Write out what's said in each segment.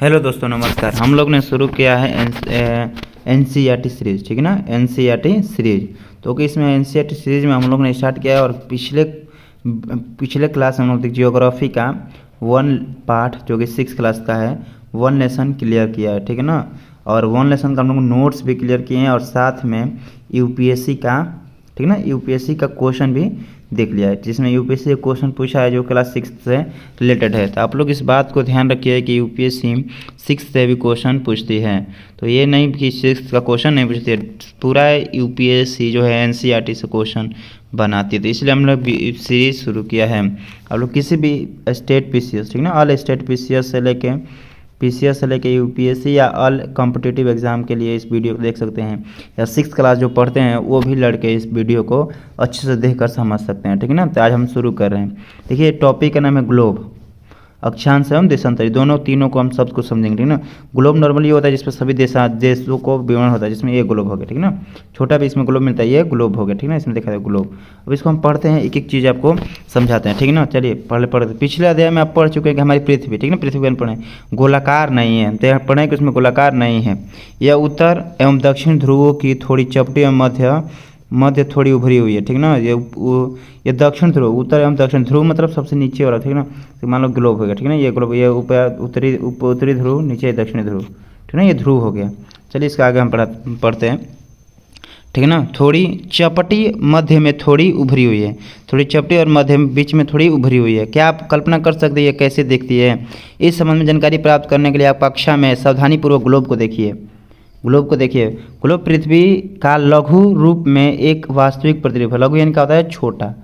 Hello दोस्तों, नमस्कार। हम लोग ने शुरू किया है एनसीईआरटी सीरीज़, ठीक है ना। एनसीईआरटी सीरीज़ तो कि इसमें एनसीईआरटी सीरीज़ में हम लोग ने स्टार्ट किया है और पिछले क्लास में हम लोग जियोग्राफी का वन पार्ट जो कि 6 क्लास का है, वन लेसन क्लियर किया है, ठीक है ना। और वन लेसन का हम लोग नोट्स भी क्लियर किए हैं और साथ में यूपीएससी का, ठीक है ना, यूपीएससी का क्वेश्चन भी देख लिया है, जिसमें यूपीएससी का क्वेश्चन पूछा है जो क्लास 6 से रिलेटेड है। तो आप लोग इस बात को ध्यान रखिए कि यूपीएससी 6 से भी क्वेश्चन पूछती है। तो ये नहीं कि 6 का क्वेश्चन नहीं पूछती है, पूरा यूपीएससी जो है एनसीईआरटी से क्वेश्चन बनाती है। तो इसलिए हम लोग सीरीज शुरू किया है। आप लोग किसी भी स्टेट पीसीएस, ठीक ना, ऑल स्टेट पीसीएस से लेके यूपीएससी या ऑल कॉम्पिटिटिव एग्जाम के लिए इस वीडियो को देख सकते हैं, या 6 क्लास जो पढ़ते हैं वो भी लड़के इस वीडियो को अच्छे से देखकर समझ सकते हैं, ठीक है ना। तो आज हम शुरू कर रहे हैं। देखिए, टॉपिक का नाम है ग्लोब, अक्षांश एवं देशांतरी, दोनों तीनों को हम सब कुछ समझेंगे, ठीक ना। ग्लोब नॉर्मली होता है जिसमें सभी देशों को विवरण होता है, जिसमें ये ग्लोब हो गया, ठीक ना। छोटा भी इसमें ग्लोब मिलता है, ये ग्लोब हो गया, ठीक ना। इसमें देखा है ग्लोब। अब इसको हम पढ़ते हैं, एक एक चीज़ आपको समझाते हैं, ठीक है ना। चलिए पढ़ते। पिछले अध्याय में आप पढ़ चुके हैं कि हमारी पृथ्वी, ठीक ना, पृथ्वी को पढ़े गोलाकार नहीं है, तो पढ़ें कि उसमें गोलाकार नहीं है। यह उत्तर एवं दक्षिण ध्रुवों की थोड़ी चपटी एवं मध्य थोड़ी उभरी हुई है, ठीक ना। ये दक्षिण ध्रुव, उत्तर एवं दक्षिण ध्रुव मतलब सबसे नीचे वाला, ठीक ना। तो मान लो ग्लोब हो गया, ठीक ना। ये ग्लोब, ये उत्तरी ध्रुव, नीचे दक्षिणी ध्रुव, ठीक ना। ये ध्रुव हो गया। चलिए इसका आगे हम पढ़ते हैं, ठीक है ना। थोड़ी चपटी मध्य में थोड़ी उभरी हुई है, थोड़ी चपटी और मध्य में बीच में थोड़ी उभरी हुई है। क्या आप कल्पना कर सकते हैं ये कैसे दिखती है? इस संबंध में जानकारी प्राप्त करने के लिए आप कक्षा में सावधानीपूर्वक ग्लोब को देखिए। ग्लोब पृथ्वी का लघु रूप में एक वास्तविक प्रतिरूप है। लघु यानी क्या होता है? छोटा।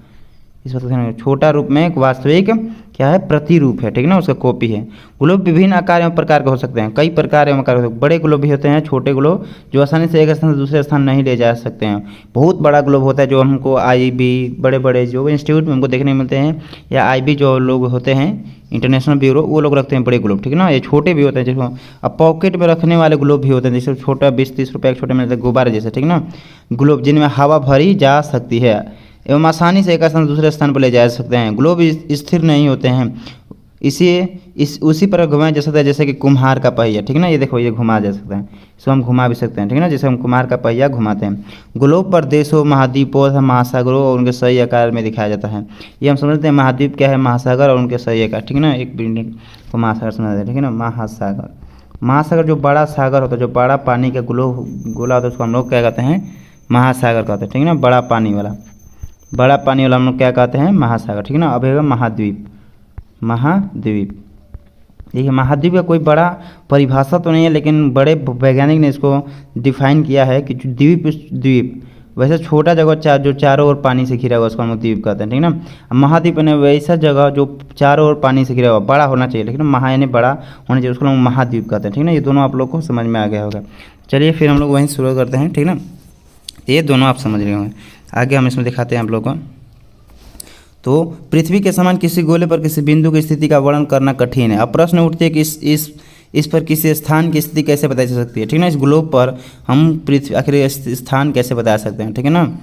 इस बात को ध्यान रखिए, छोटा रूप में एक वास्तविक क्या है? प्रतिरूप है, ठीक है ना, उसका कॉपी है। ग्लोब विभिन्न आकार एवं प्रकार के हो सकते हैं, कई प्रकार एवं आकार हो सकते हैं। बड़े ग्लोब भी होते हैं, छोटे ग्लोब जो आसानी से एक स्थान से दूसरे स्थान नहीं ले जा सकते हैं। बहुत बड़ा ग्लोब होता है जो हमको आईबी, बड़े बड़े जो इंस्टीट्यूट में हमको देखने मिलते हैं, या आईबी जो लोग होते हैं, इंटरनेशनल ब्यूरो, वो लोग रखते हैं बड़े ग्लोब, ठीक है ना। ये छोटे भी होते हैं, जिसको अब पॉकेट में रखने वाले ग्लोब भी होते हैं, जैसे छोटा 20-30 रुपये के छोटे मिलते हैं, गुब्बारे जैसे, ठीक ना। ग्लोब जिनमें हवा भरी जा सकती है एवं आसानी से एक स्थान से दूसरे स्थान पर ले जा सकते हैं। ग्लोब स्थिर नहीं होते हैं, उसी पर घुमाया जा सकता है, जैसे कि कुम्हार का पहिया, ठीक है ना। ये देखो, ये घुमा जा सकता है, इसको हम घुमा भी सकते हैं, ठीक है ना, जैसे हम कुम्हार का पहिया घुमाते हैं। ग्लोब पर देशों, महाद्वीपों, महासागरों और उनके सही आकार में दिखाया जाता है। ये हम समझते हैं महाद्वीप क्या है, महासागर और उनके सही आकार, ठीक है ना। एक बिल्डिंग को महासागर समझते हैं, ठीक है ना। महासागर जो बड़ा सागर होता है, जो बड़ा पानी का गोला होता है, उसको हम लोग क्या कहते हैं? महासागर कहते हैं, ठीक है ना। बड़ा पानी वाला हम लोग क्या कहते हैं? महासागर, ठीक है ना। अब है महाद्वीप। देखिए, महाद्वीप का कोई बड़ा परिभाषा तो नहीं है, लेकिन बड़े वैज्ञानिक ने इसको डिफाइन किया है कि द्वीप वैसे छोटा जगह जो चारों ओर पानी से घिरा हुआ, उसको हम द्वीप कहते हैं, ठीक है ना। महाद्वीप ने वैसा जगह जो चारों ओर पानी से घिरा हुआ, बड़ा होना चाहिए, लेकिन महा यानी बड़ा होना चाहिए, उसको हम महाद्वीप कहते हैं, ठीक है ना। ये दोनों आप लोग को समझ में आ गया होगा। चलिए फिर हम लोग वहीं शुरू करते हैं, ठीक है ना। ये दोनों आप समझ रहे होंगे। आगे हम इसमें दिखाते हैं आप लोगों को। तो पृथ्वी के समान किसी गोले पर किसी बिंदु की स्थिति का वर्णन करना कठिन है। अब प्रश्न उठते हैं कि इस पर किसी स्थान की स्थिति कैसे बताई जा सकती है, ठीक है ना। इस ग्लोब पर हम पृथ्वी आखिर स्थान कैसे बता सकते हैं, ठीक है ना।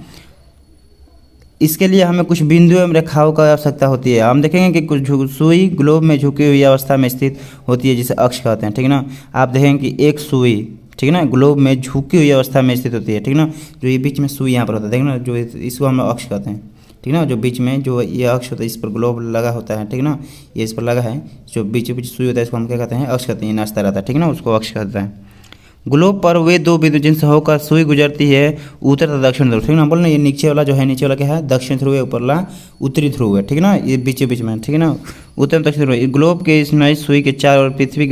इसके लिए हमें कुछ बिंदु एवं रेखाओं का आवश्यकता होती है। हम देखेंगे कि कुछ सुई ग्लोब में झुकी हुई अवस्था में स्थित होती है, जिसे अक्ष कहते हैं, ठीक है ना। आप देखेंगे कि एक सुई, ठीक है ना, ग्लोब में झुकी हुई अवस्था में स्थित होती है, ठीक है ना। जो ये बीच में सुई यहाँ पर होता है, देखना, जो इसको हम अक्ष कहते हैं, ठीक है ना। जो बीच में जो ये अक्ष होता है, इस पर ग्लोब लगा होता है, ठीक है ना, ये इस पर लगा है, जो बीच सुई होता है, इसको हम क्या कहते हैं? अक्ष कहते हैं। ये नाचता रहता है, ठीक है ना, उसको अक्ष कहते हैं। ग्लोब पर वे दो बिंदु जिनसे होकर सुई गुजरती है, उत्तर तथा दक्षिण ध्रुव, ठीक है ना। बोल ना, ये नीचे वाला जो है, नीचे वाला क्या है? दक्षिण ध्रुव है, ऊपर वाला उत्तरी ध्रुव है, ठीक है ना। ये बीच में, ठीक है ना, उत्तर दक्षिण ध्रुव। ग्लोब के इस नई सुई के चारों ओर पृथ्वी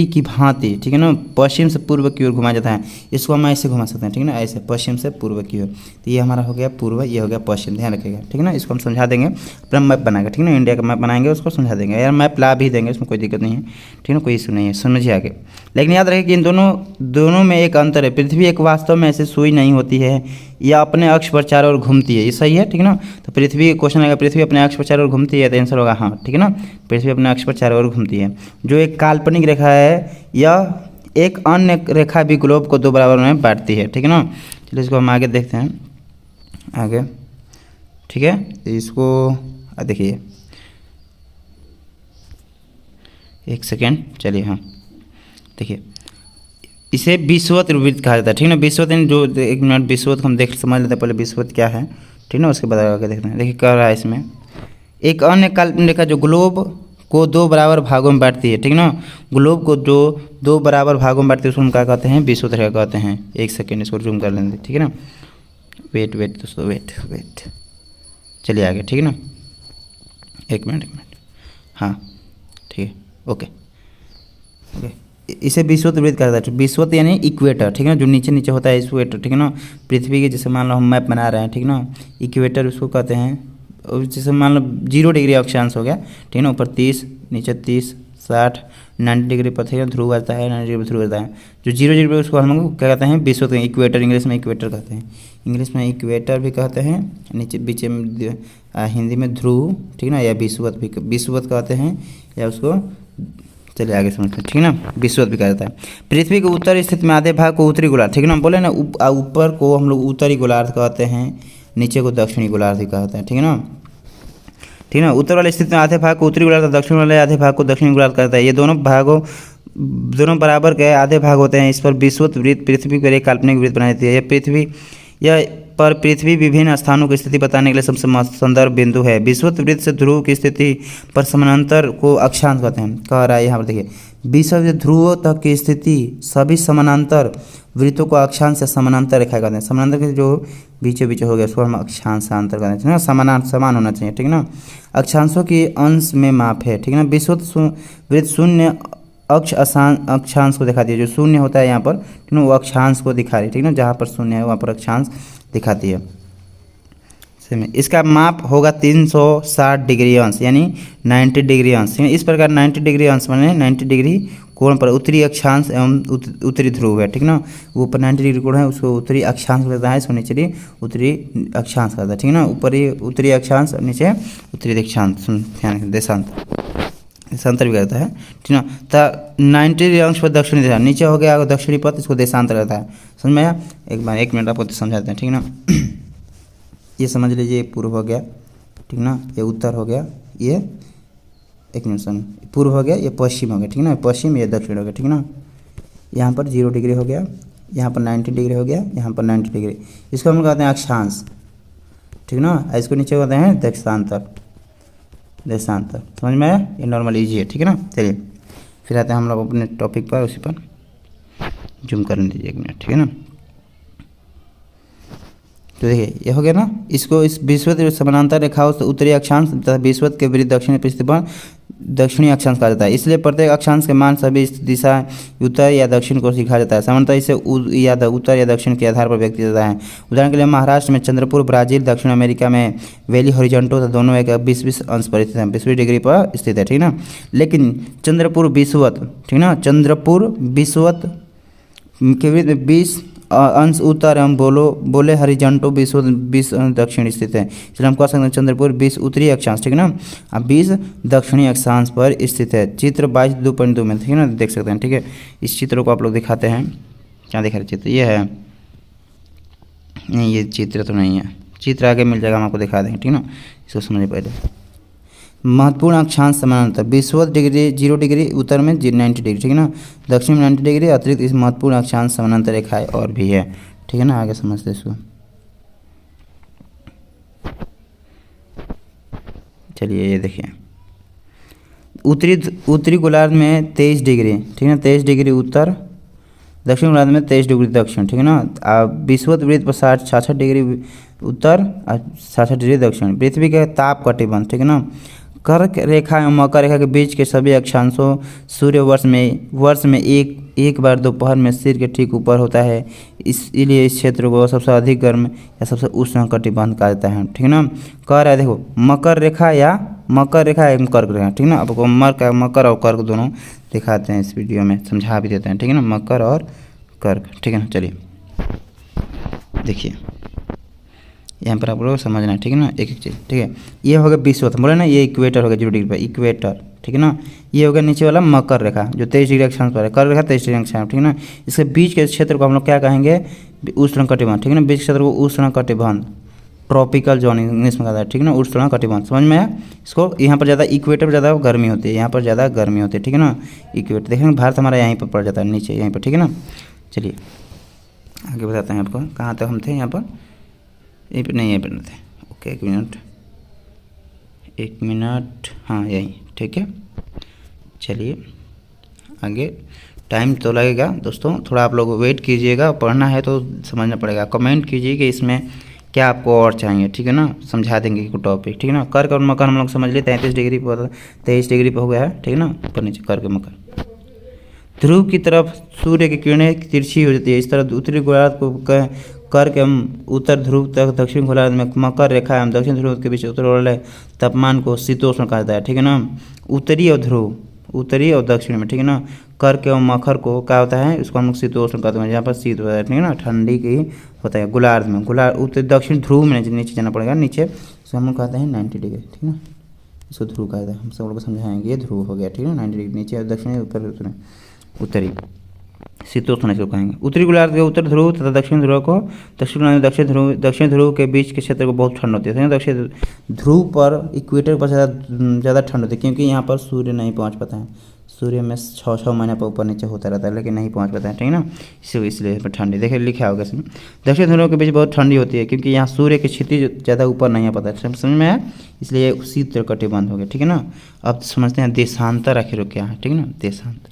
की भांति, ठीक है ना, पश्चिम से पूर्व की ओर घुमाया जाता है। इसको हम ऐसे घुमा सकते हैं, ठीक है ना, ऐसे पश्चिम से पूर्व की ओर। तो ये हमारा हो गया पूर्व, ये हो गया पश्चिम, ध्यान रखिएगा, ठीक है ना। इसको हम समझा देंगे, अपना मैप बनाएंगे, ठीक है ना, इंडिया का मैप बनाएंगे, उसको समझा देंगे। यार मैप ला भी देंगे, इसमें कोई दिक्कत नहीं है, ठीक है ना, कोई इशू नहीं है, समझिए आगे। लेकिन याद रखिए कि इन दोनों में एक अंतर है। पृथ्वी एक वास्तव में ऐसे सुई नहीं होती है, या अपने अक्ष पर चारों ओर घूमती है, ये सही है, ठीक है ना। तो पृथ्वी क्वेश्चन आएगा, पृथ्वी अपने अक्ष पर चारों ओर घूमती है, तो आंसर होगा हाँ, ठीक है ना। पृथ्वी अपने अक्ष पर चारों ओर घूमती है। जो एक काल्पनिक रेखा है, यह एक अन्य रेखा भी ग्लोब को दो बराबर में बांटती है, ठीक है ना। चलिए इसको हम आगे देखते हैं, आगे, ठीक है। इसको देखिए, एक सेकेंड, चलिए। हाँ देखिए, इसे विषुवत वृत्त कहा जाता है, ठीक ना। विषुवत यानी जो, एक मिनट, विषुवत हम देख समझ लेते हैं पहले विषुवत क्या है, ठीक ना, उसके बाद आगे देखते हैं। देखिए कह रहा है इसमें, एक अन्य काल्पनिक रेखा जो ग्लोब को 2 बराबर भागों में बांटती है, ठीक ना। ग्लोब को जो 2 बराबर भागों में बांटती है उसको हम क्या कहते हैं, विषुवत रेखा कहते हैं। एक सेकेंड, इसको जूम कर लेंगे, ठीक है ना। वेट दोस्तों, वेट, चलिए आगे, ठीक है ना। एक मिनट, हाँ ठीक है, ओके। इसे विषुवत वृत्त कहा जाता है। विषुवत यानी इक्वेटर, ठीक है ना, जो नीचे होता है इक्वेटर, ठीक है ना। पृथ्वी के जैसे मान लो हम मैप बना रहे हैं, ठीक ना, इक्वेटर उसको कहते हैं। और जैसे मान लो 0 डिग्री अक्षांश हो गया, ठीक है ना, ऊपर 30, नीचे 30, 60, 90 डिग्री पर, ठीक है, ध्रुव आता है, 90 डिग्री पर ध्रुव आता है। जो 0 डिग्री पर उसको हम लोग क्या कहते हैं, विषुवत, इक्वेटर, इंग्लिश में इक्वेटर कहते हैं। इंग्लिश में इक्वेटर भी कहते हैं, नीचे बीच में हिंदी में ध्रुव, ठीक ना, या विषुवत भी, विषुवत कहते हैं, या उसको, चलिए आगे समझते हैं, ठीक ना। विषुवत भी कहा जाता है। पृथ्वी के उत्तर स्थित में आधे भाग को उत्तरी गोलार्ध, ठीक है ना, बोले ना, ऊपर को हम लोग उत्तरी गोलार्ध कहते हैं, नीचे को दक्षिणी गोलार्ध भी कहते हैं, ठीक है ना, ठीक ना। उत्तर वाले स्थिति में आधे भाग को उत्तरी गोलार्ध, दक्षिण वाले आधे भाग को दक्षिणी गोलार्ध कहता है। ये दोनों बराबर के आधे भाग होते हैं। इस पर विषुवत वृत्त पृथ्वी पर एक काल्पनिक वृत्त बनाई जाती है। यह पृथ्वी विभिन्न स्थानों की स्थिति बताने के लिए सबसे संदर्भ बिंदु है। विषुवत वृत्त से ध्रुव की स्थिति पर समानांतर को अक्षांश कहते हैं। कह रहा है यहाँ पर देखिए, विषुवत ध्रुव तक की स्थिति सभी समानांतर वृत्तों को अक्षांश या समानांतर रेखा कहते हैं। समानांतर के जो बीचों बीच हो गया उसको हम अक्षांशांतर कहते हैं, समान होना चाहिए, ठीक है ना। अक्षांशों की अंश में माप है, ठीक है ना। विषुवत वृत्त शून्य अक्षांश को दिखाती है। जो शून्य होता है यहाँ पर, ठीक ना, वो अक्षांश को दिखा रही है, ठीक ना। जहाँ पर शून्य है वहाँ पर अक्षांश दिखाती है। इसका माप होगा 360 डिग्री अंश, यानी 90 डिग्री अंश। इस प्रकार 90 डिग्री अंश माने 90 डिग्री कोण पर उत्तरी अक्षांश एवं उत्तरी ध्रुव है, ठीक ना। वो ऊपर 90 डिग्री कोण है, उसको उत्तरी अक्षांश कहता है, इसको नीचे उत्तरी अक्षांश कहता है, ठीक ना। ऊपरी उत्तरी अक्षांश और नीचे उत्तरी देशांश, देशांतर भी करता है, ठीक ना। तो 90 अंश पर दक्षिणी दिशा, नीचे हो गया दक्षिणी पथ, इसको देशांतर रहता है। समझ में आया? एक मिनट आपको समझाते हैं, ठीक ना। ये समझ लीजिए, ये पूर्व हो गया, ठीक ना, ये उत्तर हो गया, ये एक मिनट समझ, पूर्व हो गया, ये पश्चिम हो गया, ठीक ना, पश्चिम, ये दक्षिण हो गया, ठीक ना। यहाँ पर 0 डिग्री हो गया, यहाँ पर 90 डिग्री हो गया, यहाँ पर 90 डिग्री, इसको हम कहते हैं अक्षांश, ठीक ना। इसको नीचे कहते हैं देशांतर। समझ में आया? ये नॉर्मल इजी है, ठीक है ना। चलिए फिर आते हैं हम लोग अपने टॉपिक पर, उसी पर जूम करने दीजिए, एक मिनट, ठीक है ना। तो देखिए ये हो गया ना। इसको इस विषुवत समानांतर रेखाओं से उत्तरी अक्षांश तथा विषुवत के विरुद्ध दक्षिणी पृष्ठ पर दक्षिणी अक्षांश कहा जाता है। इसलिए प्रत्येक अक्षांश के मान सभी दिशा उत्तर या दक्षिण को सिखा जाता है। सामान्यतः इसे उत्तर या दक्षिण के आधार पर व्यक्त किया जाता है। उदाहरण के लिए महाराष्ट्र में चंद्रपुर, ब्राजील, दक्षिण अमेरिका में वैली हॉरिजॉन्टो दोनों एक 20 अंश पर स्थित है, 20 डिग्री पर स्थित है, ठीक ना। लेकिन चंद्रपुर विषुवत, ठीक ना, चंद्रपुर विषुवत के विरुद्ध 20 अंश उत्तर एवं बोले हरिजंटो 20 दक्षिण स्थित है। इसलिए हम कह सकते हैं चंद्रपुर 20 उत्तरी अक्षांश, ठीक है ना, अब 20 दक्षिणी अक्षांश पर स्थित है। चित्र 22.2 में, ठीक है ना, देख सकते हैं, ठीक है। इस चित्र को आप लोग दिखाते हैं, क्या दिखा रहे चित्र, ये है नहीं, ये चित्र तो नहीं है, चित्र आगे मिल जाएगा, हम आपको दिखा देंगे, ठीक ना। इसको समझिए पहले। महत्वपूर्ण अक्षांश समानांतर, विषुवत 0 डिग्री, उत्तर में 90 डिग्री, ठीक है ना, दक्षिण में 90 डिग्री। अतिरिक्त इस महत्वपूर्ण अक्षांश समानांतर रेखाएं और भी है, ठीक है ना। आगे समझते इसको, चलिए ये देखिए, उत्तरी गोलार्ध में 23 डिग्री, ठीक है ना, 23 डिग्री उत्तर, दक्षिण गोलार्ध में 23 डिग्री दक्षिण, ठीक है ना। विषुवत वृत्त पर 66 डिग्री उत्तर और 66 डिग्री दक्षिण। पृथ्वी के ताप कटिबंध, ठीक है ना। कर्क रेखा एवं मकर रेखा के बीच के सभी अक्षांशों सूर्य वर्ष में एक बार दोपहर में सिर के ठीक ऊपर होता है। इसलिए इस क्षेत्र को सबसे अधिक गर्म या सबसे उष्ण कटिबंध कहा जाता है, ठीक है ना। कह रहा है देखो, मकर रेखा एवं कर्क रेखा, ठीक है ना। आपको मकर और कर्क दोनों दिखाते हैं इस वीडियो में, समझा भी देते हैं, ठीक है ना, मकर और कर्क, ठीक है ना। चलिए देखिए, यहाँ पर आप लोग समझना है, ठीक है ना, एक चीज़, ठीक है। ये हो गया विषुवत, बोले ना, ये इक्वेटर हो गया 0 डिग्री पर, इक्वेटर, ठीक है ना। ये हो गया नीचे वाला मकर रेखा जो 23 डिग्री अक्षांश पर है, कर्क रेखा 23 डिग्री अक्षांश, ठीक है ना। इसके बीच के क्षेत्र को हम लोग क्या कहेंगे, उष्ण कटिबंध, ठीक है ना। बीच के क्षेत्र को उष्ण कटिबंध ट्रॉपिकल जोन इंग्लिश में कहता है, ठीक है ना, उष्ण कटिबंध। समझ में आया इसको। यहाँ पर ज़्यादा इक्वेटर पर ज़्यादा गर्मी होती है, यहाँ पर ज़्यादा गर्मी होती है, ठीक है ना। इक्वेटर देखेंगे भारत हमारा यहीं पर पड़ जाता है, नीचे यहीं पर, ठीक है ना। चलिए आगे बताते हैं आपको, कहाँ तक हम थे, यहाँ पर यहीं पर नहीं, यहीं पर थे। ओके एक मिनट, हाँ यहीं, ठीक है। चलिए आगे, टाइम तो लगेगा दोस्तों, थोड़ा आप लोग वेट कीजिएगा, पढ़ना है तो समझना पड़ेगा। कमेंट कीजिए कि इसमें क्या आपको और चाहिए, ठीक है ना, समझा देंगे कोई टॉपिक, ठीक है ना। कर्क और मकर हम लोग समझ लिए, 33 डिग्री पर 23 डिग्री पर हो गया है, ठीक है ना, ऊपर नीचे कर्क मकर। ध्रुव की तरफ सूर्य की किरणें तिरछी हो जाती है, इस तरह उत्तरी गोलार्ध को कर्क एवं उत्तर ध्रुव तक दक्षिण गोलार्ध में मकर रेखा एवं दक्षिण ध्रुव के बीच उत्तर वाले तापमान को शीतोष्ण कहा जाता है, ठीक है ना। उत्तरी और ध्रुव, उत्तरी और दक्षिण में, ठीक है ना, कर्क एवं मकर को क्या होता है, इसको हम लोग शीतोष्ण कहते हैं, जहाँ पर शीत होता है, ठीक है ना, ठंडी की होता है। गोलार्ध में, गोलार्ध उत्तर दक्षिण ध्रुव में नीचे जाना पड़ेगा, नीचे इसको हम लोग कहते हैं 90 डिग्री, ठीक है ना, इसको ध्रुव कहते हैं। हम सब लोग समझाएंगे, ये ध्रुव हो गया, ठीक है ना, 90 डिग्री नीचे, दक्षिण ऊपर उत्तरी शीतोष्ण इसको कहेंगे। उत्तरी गोलार्ध के उत्तर ध्रुव तथा दक्षिण ध्रुव को दक्षिण ध्रुव के बीच के क्षेत्र को बहुत ठंड होती है। दक्षिण ध्रुव पर इक्वेटर पर ज़्यादा ठंड होती है, क्योंकि यहाँ पर सूर्य नहीं पहुँच पाता है, सूर्य में 6 महीने पर ऊपर नीचे होता रहता है, लेकिन नहीं पहुँच पाता है, ठीक है ना, इसलिए पर ठंडी। देखिए लिखा होगा इसमें, दक्षिण ध्रुव के बीच बहुत ठंडी होती है, क्योंकि यहाँ सूर्य की क्षितिज ज़्यादा ऊपर नहीं आ पाता है। समझ में आया, इसलिए शीत कटिबंध हो गया, ठीक है ना। अब समझते हैं देशांतर आखिर क्या है, ठीक है ना, देशांतर।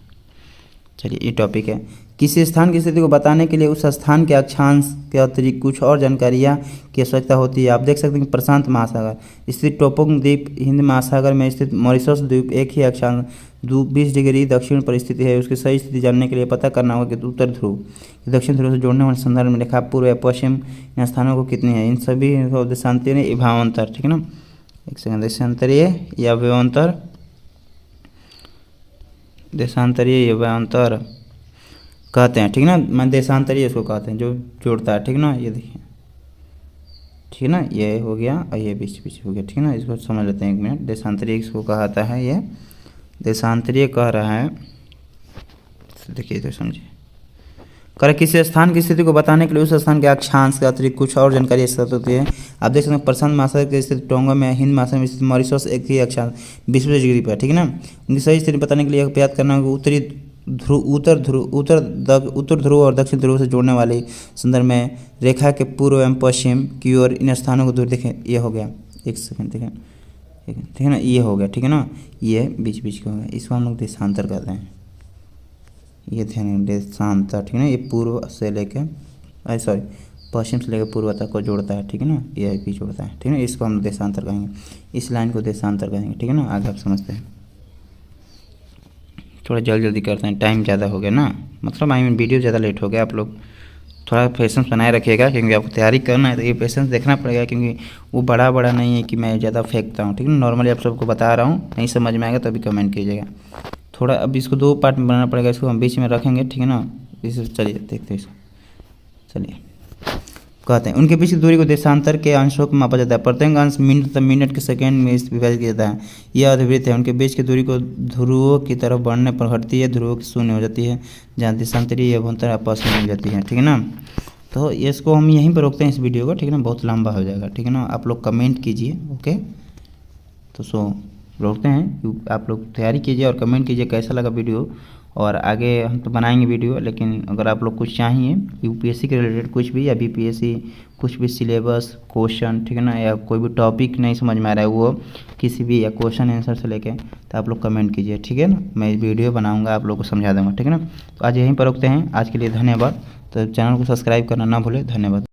चलिए ये टॉपिक है, किसी स्थान की स्थिति को बताने के लिए उस स्थान के अक्षांश के अतिरिक्त कुछ और जानकारियाँ की आवश्यकता होती है। आप देख सकते हैं कि प्रशांत महासागर स्थित टोपोंग द्वीप हिंद महासागर में स्थित मॉरिशस द्वीप एक ही अक्षांश 20 डिग्री दक्षिण पर स्थिति है। उसकी सही स्थिति जानने के लिए पता करना होगा कि उत्तर ध्रुव दक्षिण ध्रुव से जोड़ने वाले संदर्भ में रेखा पूर्व या पश्चिम इन स्थानों को कितनी है। इन सभी देशांतरीय भावांतर, ठीक है ना, एक सेकंड, देशांतरीय या व्यवंतर, देशांतरीय या व्यवंतर कहते हैं, ठीक है ना। मैं देशांतरीय इसको कहते हैं, जो जोड़ता है, ठीक है ना। ये देखिए, ठीक है ना, ये हो गया और ये बीच बीच हो गया, ठीक है ना। इसको समझ लेते हैं एक मिनट। देशांतरीय इसको कहता है, ये देशांतरीय कह रहा है, देखिए तो समझिए। कर किसी स्थान की स्थिति को बताने के लिए उस स्थान के अक्षांश के अतिरिक्त कुछ और जानकारी एकत्र होती है। आप देख सकते हैं प्रशांत महासागर के स्थित टोंगा में हिंद महासागर में स्थित मॉरिशस एक ही अक्षांश 20 डिग्री पर, ठीक है ना। उनकी सही स्थिति बताने के लिए याद करना होगा उत्तरी ध्रुव उत्तर ध्रुव और दक्षिण ध्रुव से जोड़ने वाली संदर्भ में रेखा के पूर्व एवं पश्चिम की ओर इन स्थानों को दूर देखें। ये हो गया, एक सेकंड देखें, ठीक है ना, ये हो गया, ठीक है ना, ये बीच बीच का हो गया, इसको हम लोग देशांतर कहते हैं। ये ध्यान, देशांतर, ठीक है ना, ये पूर्व से लेके सॉरी पश्चिम से लेकर पूर्व तक को जोड़ता है, ठीक है ना, ये भी जोड़ता है, ठीक है ना, इसको हम देशांतर कहेंगे, इस लाइन को देशांतर कहेंगे, ठीक है ना। आगे आप समझते हैं, थोड़ा जल्दी करते हैं, टाइम ज़्यादा हो गया ना, मतलब वीडियो ज़्यादा लेट हो गया। आप लोग थोड़ा पेशेंस बनाए रखिएगा, क्योंकि आपको तैयारी करना है तो ये पेशेंस देखना पड़ेगा, क्योंकि वो बड़ा नहीं है कि मैं ज़्यादा फेंकता हूँ, ठीक है ना। नॉर्मली आप सबको बता रहा हूँ, नहीं समझ में आएगा तो अभी कमेंट कीजिएगा। थोड़ा अब इसको 2 पार्ट में बनाना पड़ेगा, इसको हम बीच में रखेंगे, ठीक है ना। इसे चलिए देखते हैं इसको। चलिए कहते हैं उनके बीच की दूरी को देशांतर के अंशों को मापा जाता है। प्रत्येक अंश मिनट के सेकंड में विभाजित किया जाता है। यह अधिवृत्त है। उनके बीच की दूरी को ध्रुवों की तरफ बढ़ने पर घटती है, ध्रुवों की शून्य हो जाती है, जहाँ देशांतरीय अभ्यंतर आपस में मिल जाती है, ठीक है ना। तो इसको हम यहीं पर रोकते हैं इस वीडियो को, ठीक है ना, बहुत लंबा हो जाएगा, ठीक है ना। आप लोग कमेंट कीजिए, ओके। तो रोकते हैं, आप लोग तैयारी कीजिए और कमेंट कीजिए कैसा लगा वीडियो, और आगे हम तो बनाएंगे वीडियो, लेकिन अगर आप लोग कुछ चाहिए यूपीएससी के रिलेटेड कुछ भी या बीपीएससी कुछ भी सिलेबस क्वेश्चन, ठीक है ना, या कोई भी टॉपिक नहीं समझ में आ रहा है वो किसी भी या क्वेश्चन आंसर से लेके, तो आप लोग कमेंट कीजिए, ठीक है ना। मैं वीडियो बनाऊंगा, आप लोग को समझा दूंगा, ठीक है ना। तो आज यहीं पर रोकते हैं, आज के लिए धन्यवाद। तो चैनल को सब्सक्राइब करना ना भूलें, धन्यवाद।